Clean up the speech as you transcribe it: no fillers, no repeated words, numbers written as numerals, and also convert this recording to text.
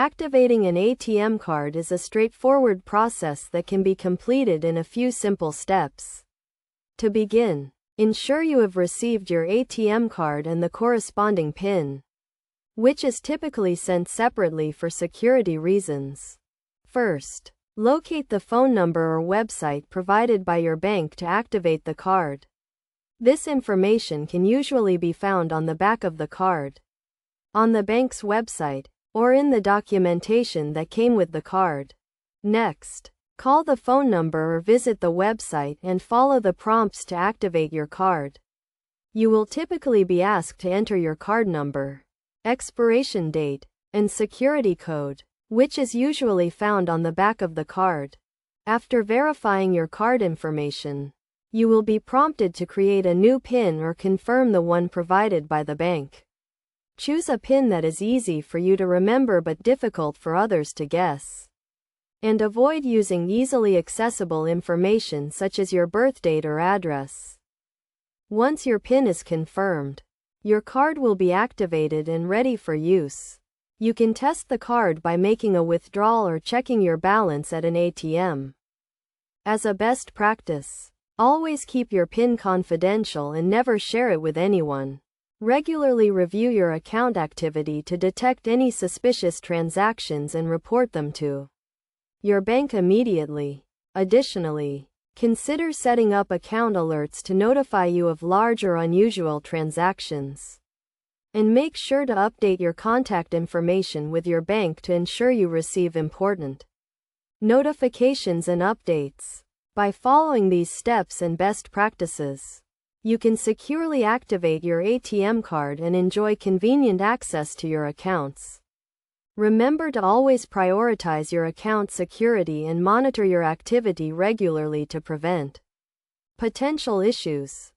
Activating an ATM card is a straightforward process that can be completed in a few simple steps. To begin, ensure you have received your ATM card and the corresponding PIN, which is typically sent separately for security reasons. First, locate the phone number or website provided by your bank to activate the card. This information can usually be found on the back of the card, on the bank's website, or in the documentation that came with the card. Next, call the phone number or visit the website and follow the prompts to activate your card. You will typically be asked to enter your card number, expiration date, and security code, which is usually found on the back of the card. After verifying your card information, you will be prompted to create a new PIN or confirm the one provided by the bank. Choose a PIN that is easy for you to remember but difficult for others to guess. And avoid using easily accessible information such as your birth date or address. Once your PIN is confirmed, your card will be activated and ready for use. You can test the card by making a withdrawal or checking your balance at an ATM. As a best practice, always keep your PIN confidential and never share it with anyone. Regularly review your account activity to detect any suspicious transactions and report them to your bank immediately. Additionally, consider setting up account alerts to notify you of large or unusual transactions. And make sure to update your contact information with your bank to ensure you receive important notifications and updates. By following these steps and best practices, you can securely activate your ATM card and enjoy convenient access to your accounts. Remember to always prioritize your account security and monitor your activity regularly to prevent potential issues.